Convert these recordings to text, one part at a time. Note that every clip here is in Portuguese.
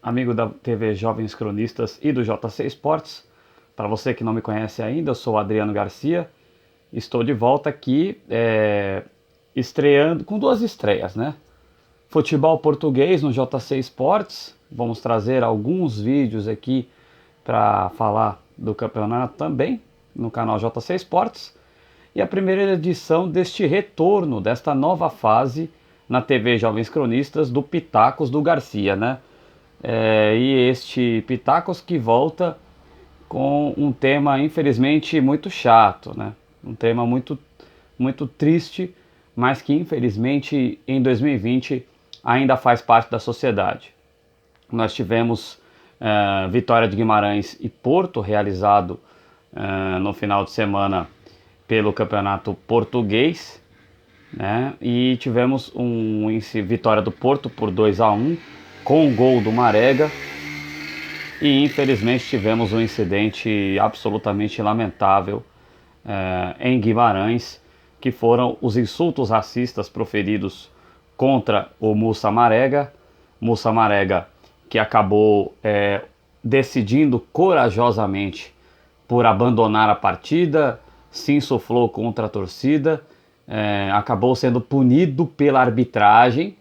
amigo da TV Jovens Cronistas e do JC Esportes. Para você que não me conhece ainda, eu sou o Adriano Garcia. Estou de volta aqui, estreando com duas estreias, né? Futebol português no JC Esportes. Vamos trazer alguns vídeos aqui para falar do campeonato também no canal JC Esportes. E a primeira edição deste retorno, desta nova fase na TV Jovens Cronistas do Pitacos do Garcia, né? E este Pitacos que volta com um tema infelizmente muito chato, né? Um tema muito triste, mas que infelizmente em 2020 ainda faz parte da sociedade. Nós tivemos Vitória de Guimarães e Porto realizado no final de semana pelo Campeonato Português, né? E tivemos vitória do Porto por 2-1 com o gol do Marega. E infelizmente tivemos um incidente absolutamente lamentável em Guimarães, que foram os insultos racistas proferidos contra o Mussa Marega. Mussa Marega que acabou decidindo corajosamente por abandonar a partida, se insuflou contra a torcida, acabou sendo punido pela arbitragem.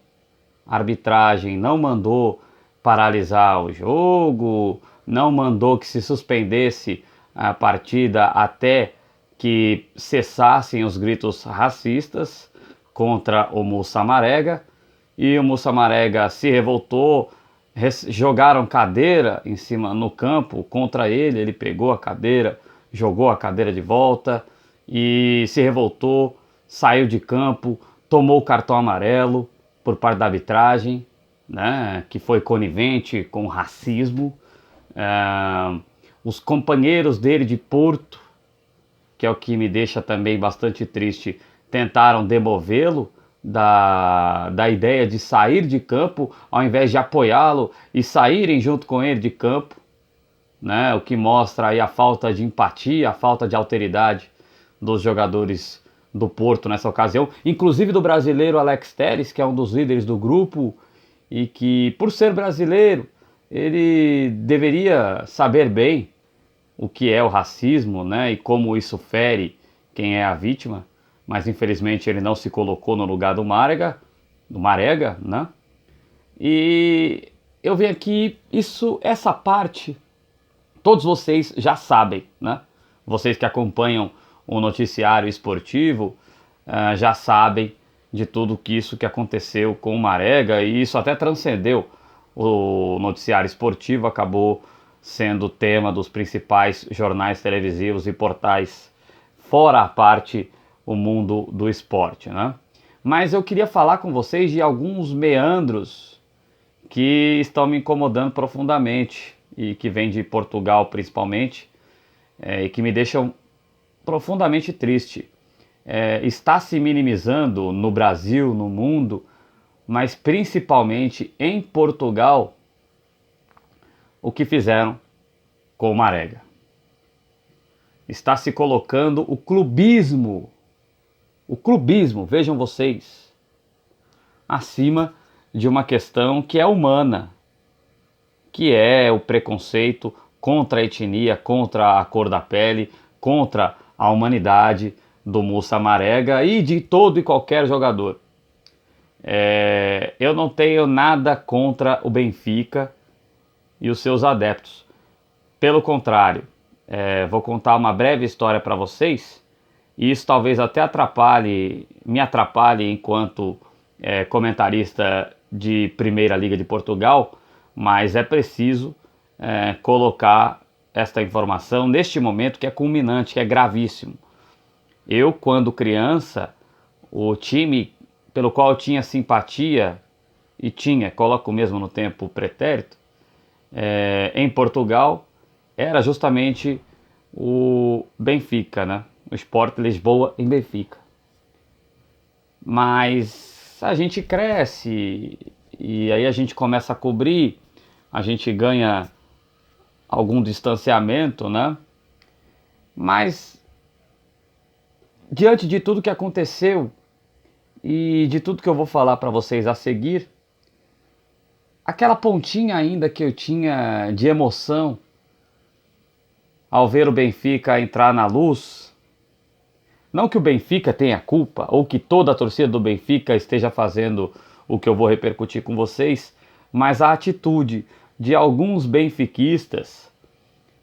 A arbitragem não mandou paralisar o jogo, não mandou que se suspendesse a partida até que cessassem os gritos racistas contra o Mussa Marega. E o Mussa Marega se revoltou, jogaram cadeira em cima no campo contra ele, ele pegou a cadeira, jogou a cadeira de volta e se revoltou, saiu de campo, tomou o cartão amarelo por parte da arbitragem, né, que foi conivente com o racismo. Os companheiros dele de Porto, que é o que me deixa também bastante triste, tentaram demovê-lo da ideia de sair de campo ao invés de apoiá-lo e saírem junto com ele de campo, né? O que mostra aí a falta de empatia, a falta de alteridade dos jogadores do Porto nessa ocasião, inclusive do brasileiro Alex Telles, que é um dos líderes do grupo e que, por ser brasileiro, ele deveria saber bem o que é o racismo, né, e como isso fere quem é a vítima, mas infelizmente ele não se colocou no lugar do Marega, né? E eu venho aqui, essa parte, todos vocês já sabem, né? Vocês que acompanham o noticiário esportivo já sabem de tudo que aconteceu com o Marega, e isso até transcendeu o noticiário esportivo, acabou sendo tema dos principais jornais televisivos e portais, fora a parte o mundo do esporte, né? Mas eu queria falar com vocês de alguns meandros que estão me incomodando profundamente e que vêm de Portugal principalmente, e que me deixam profundamente triste. Está se minimizando no Brasil, no mundo, mas principalmente em Portugal, o que fizeram com o Marega. Está se colocando o clubismo, vejam vocês, acima de uma questão que é humana, que é o preconceito contra a etnia, contra a cor da pele, contra a humanidade do Mussa Marega e de todo e qualquer jogador. Eu não tenho nada contra o Benfica e os seus adeptos. Pelo contrário, vou contar uma breve história para vocês, e isso talvez até me atrapalhe enquanto comentarista de Primeira Liga de Portugal, mas é preciso colocar esta informação neste momento que é culminante, que é gravíssimo. Eu, quando criança, o time pelo qual eu tinha simpatia, coloco mesmo no tempo pretérito, em Portugal, era justamente o Benfica, né? O Sport Lisboa em Benfica. Mas a gente cresce e aí a gente começa a cobrir, a gente ganha algum distanciamento, né? Mas diante de tudo que aconteceu e de tudo que eu vou falar para vocês a seguir, aquela pontinha ainda que eu tinha de emoção ao ver o Benfica entrar na luz. Não que o Benfica tenha culpa, ou que toda a torcida do Benfica esteja fazendo o que eu vou repercutir com vocês, mas a atitude de alguns benfiquistas,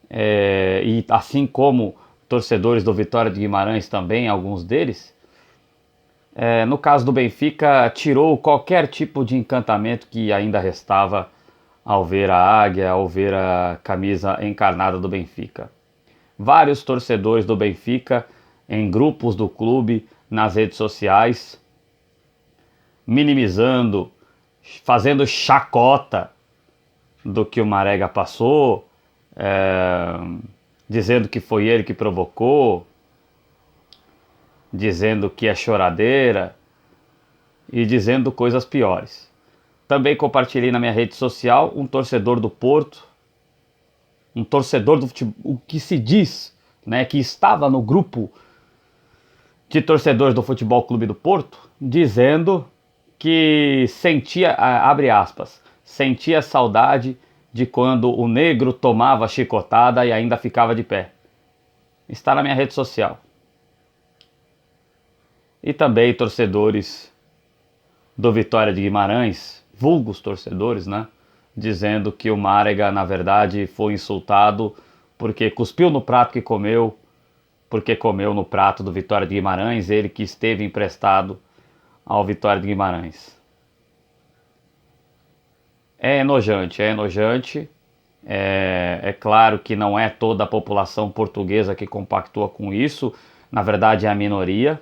e assim como torcedores do Vitória de Guimarães também, alguns deles, no caso do Benfica, tirou qualquer tipo de encantamento que ainda restava ao ver a águia, ao ver a camisa encarnada do Benfica. Vários torcedores do Benfica, em grupos do clube, nas redes sociais, minimizando, fazendo chacota do que o Marega passou, dizendo que foi ele que provocou, dizendo que é choradeira e dizendo coisas piores. Também compartilhei na minha rede social um torcedor do Porto, um torcedor do futebol, o que se diz, né, que estava no grupo de torcedores do Futebol Clube do Porto, dizendo que sentia, abre aspas, sentia saudade de quando o negro tomava chicotada e ainda ficava de pé. Está na minha rede social. E também torcedores do Vitória de Guimarães, vulgos torcedores, né? Dizendo que o Marega, na verdade, foi insultado porque cuspiu no prato que comeu, porque comeu no prato do Vitória de Guimarães, ele que esteve emprestado ao Vitória de Guimarães. É enojante, é enojante. É claro que não é toda a população portuguesa que compactua com isso, na verdade é a minoria,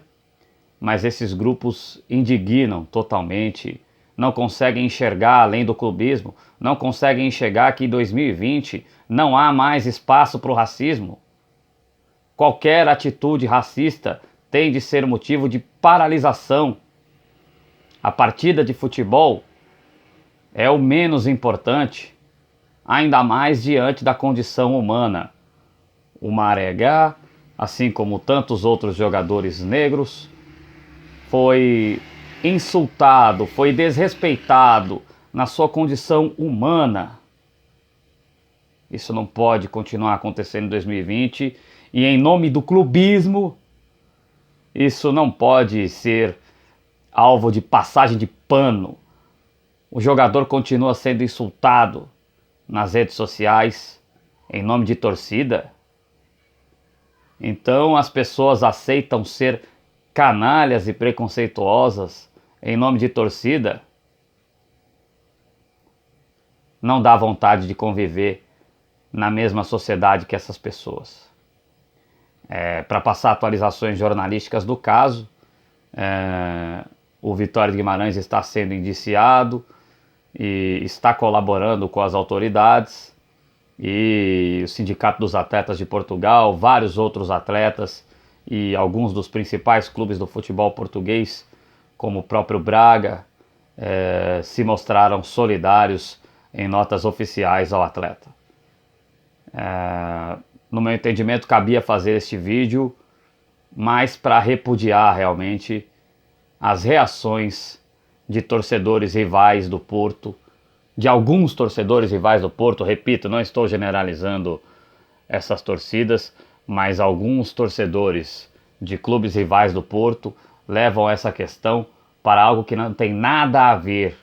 mas esses grupos indignam totalmente, não conseguem enxergar além do clubismo, não conseguem enxergar que em 2020 não há mais espaço para o racismo. Qualquer atitude racista tem de ser motivo de paralisação. A partida de futebol é o menos importante, ainda mais diante da condição humana. O Marega, assim como tantos outros jogadores negros, foi insultado, foi desrespeitado na sua condição humana. Isso não pode continuar acontecendo em 2020 e em nome do clubismo, isso não pode ser alvo de passagem de pano. O jogador continua sendo insultado nas redes sociais em nome de torcida. Então as pessoas aceitam ser canalhas e preconceituosas em nome de torcida. Não dá vontade de conviver na mesma sociedade que essas pessoas. Para passar atualizações jornalísticas do caso, o Vitória de Guimarães está sendo indiciado e está colaborando com as autoridades, e o Sindicato dos Atletas de Portugal, vários outros atletas e alguns dos principais clubes do futebol português, como o próprio Braga, se mostraram solidários em notas oficiais ao atleta. No meu entendimento, cabia fazer este vídeo mais para repudiar realmente as reações de torcedores rivais do Porto, de alguns torcedores rivais do Porto. Repito, não estou generalizando essas torcidas, mas alguns torcedores de clubes rivais do Porto levam essa questão para algo que não tem nada a ver,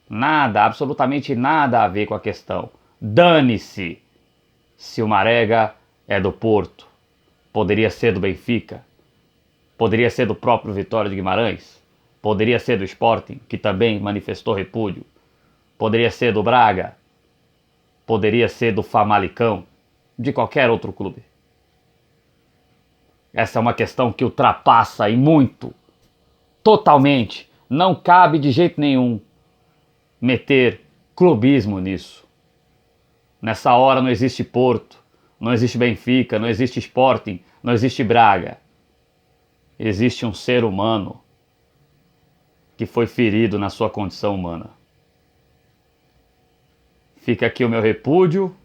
nada, absolutamente nada a ver com a questão. Dane-se se o Marega é do Porto, poderia ser do Benfica, poderia ser do próprio Vitória de Guimarães, poderia ser do Sporting, que também manifestou repúdio, poderia ser do Braga, poderia ser do Famalicão, de qualquer outro clube. Essa é uma questão que ultrapassa e muito, totalmente, não cabe de jeito nenhum meter clubismo nisso. Nessa hora não existe Porto, não existe Benfica, não existe Sporting, não existe Braga. Existe um ser humano que foi ferido na sua condição humana. Fica aqui o meu repúdio,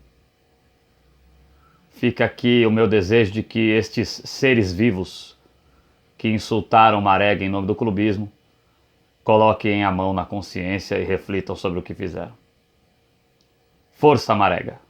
fica aqui o meu desejo de que estes seres vivos que insultaram Marega em nome do clubismo coloquem a mão na consciência e reflitam sobre o que fizeram. Força Marega!